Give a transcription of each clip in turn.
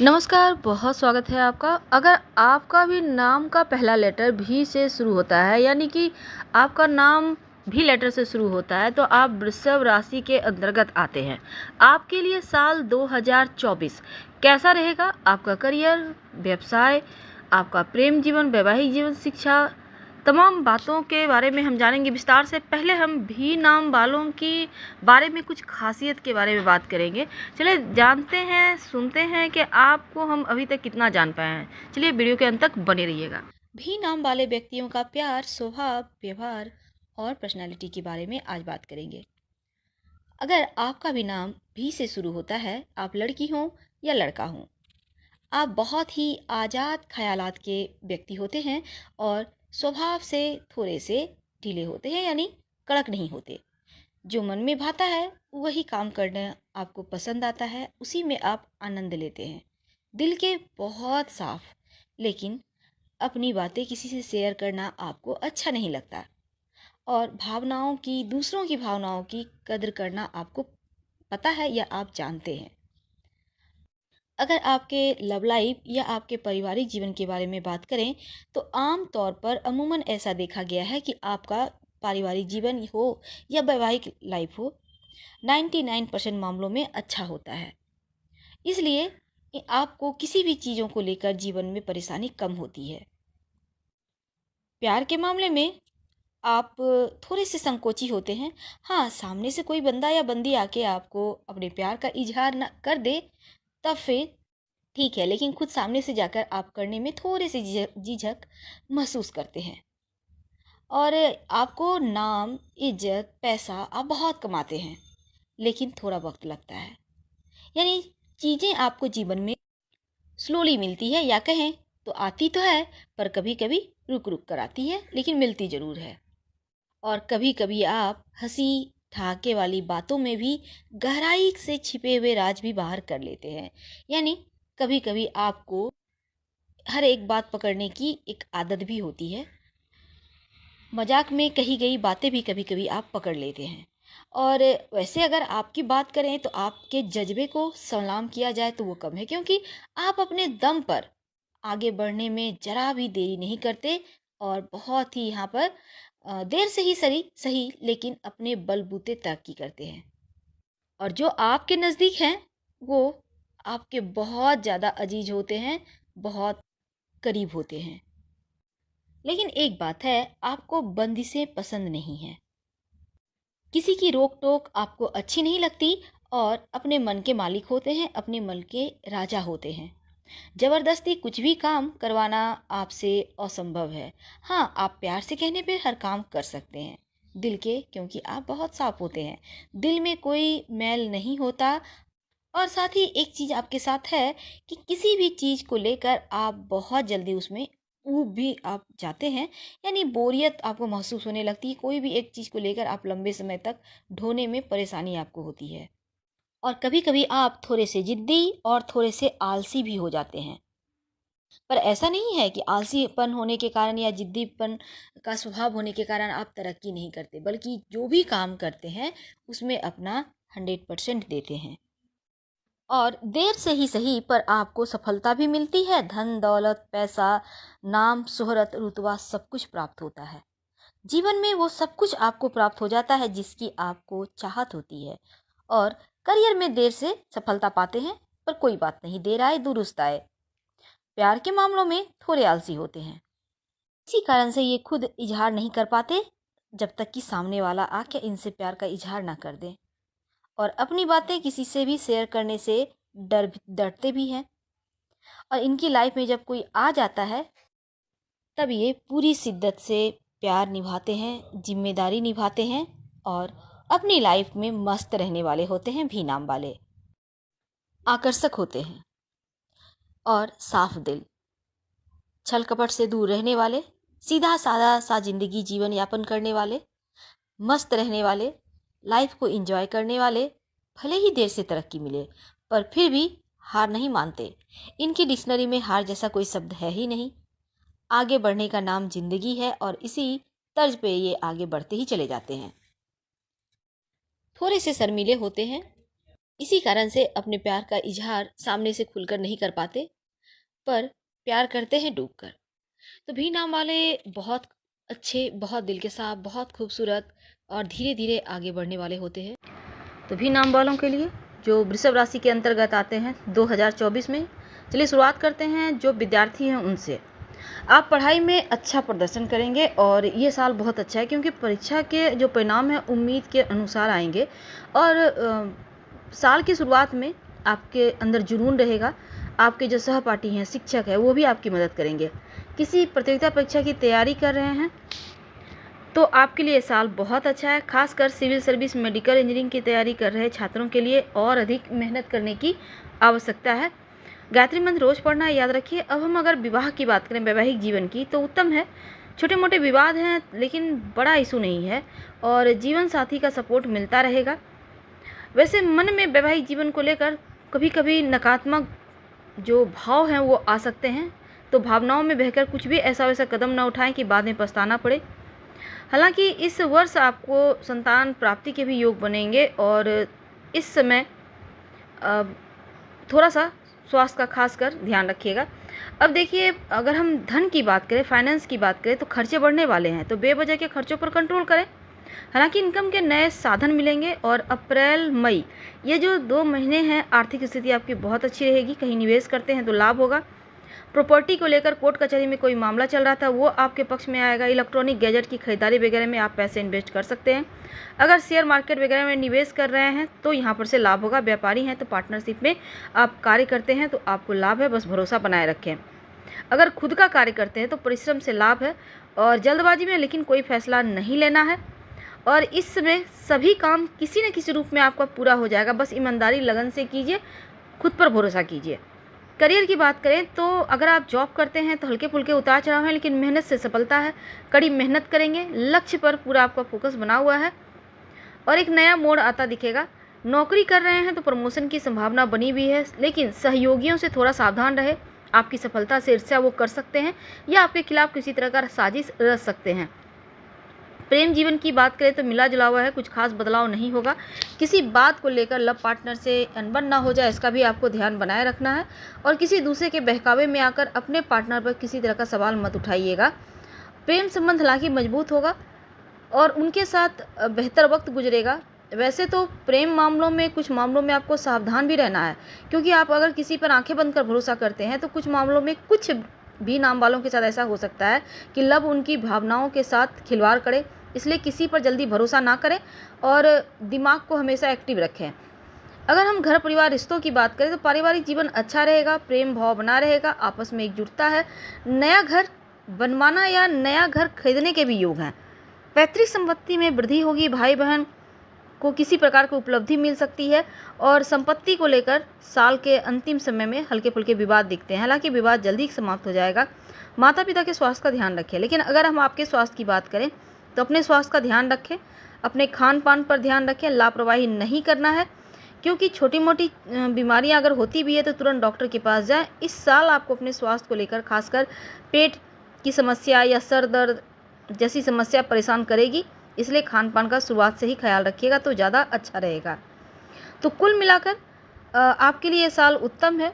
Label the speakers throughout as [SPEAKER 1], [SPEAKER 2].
[SPEAKER 1] नमस्कार, बहुत स्वागत है आपका। अगर आपका भी नाम का पहला लेटर भी से शुरू होता है, यानी कि आपका नाम भी लेटर से शुरू होता है, तो आप वृषभ राशि के अंतर्गत आते हैं। आपके लिए साल 2024 कैसा रहेगा? आपका करियर, व्यवसाय, आपका प्रेम जीवन, वैवाहिक जीवन, शिक्षा, तमाम बातों के बारे में हम जानेंगे विस्तार से। पहले हम भी नाम वालों की बारे में कुछ खासियत के बारे में बात करेंगे। चलिए जानते हैं, सुनते हैं कि आपको हम अभी तक कितना जान पाए हैं। चलिए वीडियो के अंत तक बने रहिएगा। भी नाम वाले व्यक्तियों का प्यार, स्वभाव, व्यवहार और पर्सनालिटी के बारे में आज बात करेंगे। अगर आपका भी नाम भी से शुरू होता है, आप लड़की हों या लड़का हों, आप बहुत ही आज़ाद ख्यालात के व्यक्ति होते हैं और स्वभाव से थोड़े से ढीले होते हैं, यानी कड़क नहीं होते। जो मन में भाता है वही काम करना आपको पसंद आता है, उसी में आप आनंद लेते हैं। दिल के बहुत साफ, लेकिन अपनी बातें किसी से शेयर करना आपको अच्छा नहीं लगता। और दूसरों की भावनाओं की कद्र करना आपको पता है या आप जानते हैं। अगर आपके लव लाइफ या आपके पारिवारिक जीवन के बारे में बात करें, तो आम तौर पर अमूमन ऐसा देखा गया है कि आपका पारिवारिक जीवन हो या वैवाहिक लाइफ हो, 99% मामलों में अच्छा होता है। इसलिए आपको किसी भी चीज़ों को लेकर जीवन में परेशानी कम होती है। प्यार के मामले में आप थोड़े से संकोची होते हैं। हाँ, सामने से कोई बंदा या बंदी आके आपको अपने प्यार का इजहार न कर दे, तब फिर ठीक है, लेकिन खुद सामने से जाकर आप करने में थोड़े से झिझक महसूस करते हैं। और आपको नाम, इज्जत, पैसा आप बहुत कमाते हैं, लेकिन थोड़ा वक्त लगता है। यानी चीज़ें आपको जीवन में स्लोली मिलती है, या कहें तो आती तो है, पर कभी कभी रुक रुक कर आती है, लेकिन मिलती ज़रूर है। और कभी कभी आप हंसी ठहाके वाली बातों में भी गहराई से छिपे हुए राज भी बाहर कर लेते हैं। यानी कभी कभी आपको हर एक बात पकड़ने की एक आदत भी होती है। मजाक में कही गई बातें भी कभी कभी आप पकड़ लेते हैं। और वैसे अगर आपकी बात करें तो आपके जज्बे को सलाम किया जाए तो वो कम है, क्योंकि आप अपने दम पर आगे बढ़ने में जरा भी देरी नहीं करते। और बहुत ही यहाँ पर देर से ही सही सही, लेकिन अपने बलबूते तरक्की करते हैं। और जो आपके नज़दीक हैं वो आपके बहुत ज़्यादा अजीज होते हैं, बहुत करीब होते हैं। लेकिन एक बात है, आपको बंदिशें पसंद नहीं है, किसी की रोक टोक आपको अच्छी नहीं लगती, और अपने मन के मालिक होते हैं, अपने मन के राजा होते हैं। जबरदस्ती कुछ भी काम करवाना आपसे असंभव है। हाँ, आप प्यार से कहने पे हर काम कर सकते हैं दिल के, क्योंकि आप बहुत साफ होते हैं, दिल में कोई मैल नहीं होता। और साथ ही एक चीज़ आपके साथ है कि किसी भी चीज़ को लेकर आप बहुत जल्दी उसमें ऊब भी आप जाते हैं। यानी बोरियत आपको महसूस होने लगती है, कोई भी एक चीज़ को लेकर आप लंबे समय तक ढोने में परेशानी आपको होती है। और कभी कभी आप थोड़े से जिद्दी और थोड़े से आलसी भी हो जाते हैं। पर ऐसा नहीं है कि आलसीपन होने के कारण या जिद्दीपन का स्वभाव होने के कारण आप तरक्की नहीं करते, बल्कि जो भी काम करते हैं उसमें अपना 100% देते हैं। और देर से ही सही, पर आपको सफलता भी मिलती है। धन दौलत, पैसा, नाम, शोहरत, रुतबा सब कुछ प्राप्त होता है। जीवन में वो सब कुछ आपको प्राप्त हो जाता है जिसकी आपको चाहत होती है। और करियर में देर से सफलता पाते हैं, पर कोई बात नहीं, देर आए दुरुस्त आए। प्यार के मामलों में थोड़े आलसी होते हैं, इसी कारण से ये खुद इजहार नहीं कर पाते, जब तक कि सामने वाला आके इनसे प्यार का इजहार ना कर दे। और अपनी बातें किसी से भी शेयर करने से डरते भी हैं। और इनकी लाइफ में जब कोई आ जाता है, तब ये पूरी शिद्दत से प्यार निभाते हैं, जिम्मेदारी निभाते हैं, और अपनी लाइफ में मस्त रहने वाले होते हैं। भी नाम वाले आकर्षक होते हैं और साफ दिल, छल कपट से दूर रहने वाले, सीधा साधा सा जिंदगी जीवन यापन करने वाले, मस्त रहने वाले, लाइफ को एंजॉय करने वाले। भले ही देर से तरक्की मिले, पर फिर भी हार नहीं मानते। इनकी डिक्शनरी में हार जैसा कोई शब्द है ही नहीं। आगे बढ़ने का नाम जिंदगी है, और इसी तर्ज पे ये आगे बढ़ते ही चले जाते हैं। थोड़े से शर्मीले होते हैं, इसी कारण से अपने प्यार का इजहार सामने से खुलकर नहीं कर पाते, पर प्यार करते हैं डूबकर। तो भी नाम वाले बहुत अच्छे, बहुत दिल के साफ, बहुत खूबसूरत और धीरे धीरे आगे बढ़ने वाले होते हैं। तो भी नाम वालों के लिए जो वृषभ राशि के अंतर्गत आते हैं 2024 में, चलिए शुरुआत करते हैं जो विद्यार्थी हैं उनसे। आप पढ़ाई में अच्छा प्रदर्शन करेंगे और ये साल बहुत अच्छा है, क्योंकि परीक्षा के जो परिणाम हैं उम्मीद के अनुसार आएंगे और साल की शुरुआत में आपके अंदर जुनून रहेगा। आपके जो सहपाठी हैं, शिक्षक है, वो भी आपकी मदद करेंगे। किसी प्रतियोगिता परीक्षा की तैयारी कर रहे हैं तो आपके लिए साल बहुत अच्छा है। खासकर सिविल सर्विस, मेडिकल इंजीनियरिंग की तैयारी कर रहे छात्रों के लिए और अधिक मेहनत करने की आवश्यकता है। गायत्री मंत्र रोज पढ़ना याद रखिए। अब हम अगर विवाह की बात करें, वैवाहिक जीवन की, तो उत्तम है। छोटे मोटे विवाद हैं लेकिन बड़ा इशू नहीं है और जीवन साथी का सपोर्ट मिलता रहेगा। वैसे मन में वैवाहिक जीवन को लेकर कभी कभी नकारात्मक जो भाव हैं वो आ सकते हैं, तो भावनाओं में बहकर कुछ भी ऐसा वैसा कदम न उठाएं कि बाद में पछताना पड़े। हालांकि इस वर्ष आपको संतान प्राप्ति के भी योग बनेंगे और इस समय थोड़ा सा स्वास्थ्य का खासकर ध्यान रखिएगा। अब देखिए, अगर हम धन की बात करें, फाइनेंस की बात करें, तो खर्चे बढ़ने वाले हैं, तो बेवजह के खर्चों पर कंट्रोल करें। हालांकि इनकम के नए साधन मिलेंगे और अप्रैल मई ये जो 2 महीने हैं आर्थिक स्थिति आपकी बहुत अच्छी रहेगी। कहीं निवेश करते हैं तो लाभ होगा। प्रॉपर्टी को लेकर कोर्ट कचहरी में कोई मामला चल रहा था वो आपके पक्ष में आएगा। इलेक्ट्रॉनिक गैजेट की खरीदारी वगैरह में आप पैसे इन्वेस्ट कर सकते हैं। अगर शेयर मार्केट वगैरह में निवेश कर रहे हैं तो यहाँ पर से लाभ होगा। व्यापारी हैं तो पार्टनरशिप में आप कार्य करते हैं तो आपको लाभ है, बस भरोसा बनाए रखें। अगर खुद का कार्य करते हैं तो परिश्रम से लाभ है और जल्दबाजी में लेकिन कोई फैसला नहीं लेना है। और इस समय सभी काम किसी न किसी रूप में आपका पूरा हो जाएगा। बस ईमानदारी लगन से कीजिए, खुद पर भरोसा कीजिए। करियर की बात करें तो अगर आप जॉब करते हैं तो हल्के फुल्के उतार चढ़ाव हैं, लेकिन मेहनत से सफलता है। कड़ी मेहनत करेंगे, लक्ष्य पर पूरा आपका फोकस बना हुआ है और एक नया मोड़ आता दिखेगा। नौकरी कर रहे हैं तो प्रमोशन की संभावना बनी हुई है, लेकिन सहयोगियों से थोड़ा सावधान रहे। आपकी सफलता से ईर्ष्या वो कर सकते हैं या आपके खिलाफ किसी तरह का साजिश रच सकते हैं। प्रेम जीवन की बात करें तो मिला जुला हुआ है, कुछ खास बदलाव नहीं होगा। किसी बात को लेकर लव पार्टनर से अनबन ना हो जाए, इसका भी आपको ध्यान बनाए रखना है। और किसी दूसरे के बहकावे में आकर अपने पार्टनर पर किसी तरह का सवाल मत उठाइएगा। प्रेम संबंध हालांकि मजबूत होगा और उनके साथ बेहतर वक्त गुजरेगा। वैसे तो प्रेम मामलों में, कुछ मामलों में आपको सावधान भी रहना है, क्योंकि आप अगर किसी पर आंखें बंद कर भरोसा करते हैं तो कुछ मामलों में कुछ भी नाम वालों के साथ ऐसा हो सकता है कि लव उनकी भावनाओं के साथ खिलवाड़ करे। इसलिए किसी पर जल्दी भरोसा ना करें और दिमाग को हमेशा एक्टिव रखें। अगर हम घर परिवार रिश्तों की बात करें तो पारिवारिक जीवन अच्छा रहेगा, प्रेम भाव बना रहेगा, आपस में एकजुटता है। नया घर बनवाना या नया घर खरीदने के भी योग हैं। पैतृक संपत्ति में वृद्धि होगी, भाई बहन को किसी प्रकार की उपलब्धि मिल सकती है और संपत्ति को लेकर साल के अंतिम समय में हल्के फुल्के विवाद दिखते हैं। हालांकि विवाद जल्दी समाप्त हो जाएगा। माता पिता के स्वास्थ्य का ध्यान रखें। लेकिन अगर हम आपके स्वास्थ्य की बात करें तो अपने स्वास्थ्य का ध्यान रखें, अपने खान पान पर ध्यान रखें। लापरवाही नहीं करना है, क्योंकि छोटी मोटी बीमारियां अगर होती भी है तो तुरंत डॉक्टर के पास जाएं। इस साल आपको अपने स्वास्थ्य को लेकर खासकर पेट की समस्या या सर दर्द जैसी समस्या परेशान करेगी, इसलिए खान पान का शुरुआत से ही ख्याल रखिएगा तो ज़्यादा अच्छा रहेगा। तो कुल मिलाकर आपके लिए ये साल उत्तम है।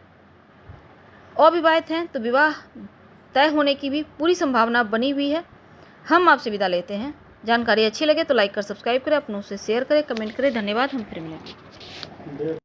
[SPEAKER 1] अविवाहित हैं तो विवाह तय होने की भी पूरी संभावना बनी हुई है। हम आपसे विदा लेते हैं। जानकारी अच्छी लगे तो लाइक कर सब्सक्राइब करें, अपनों से शेयर करें, कमेंट करें। धन्यवाद। हम फिर मिलेंगे।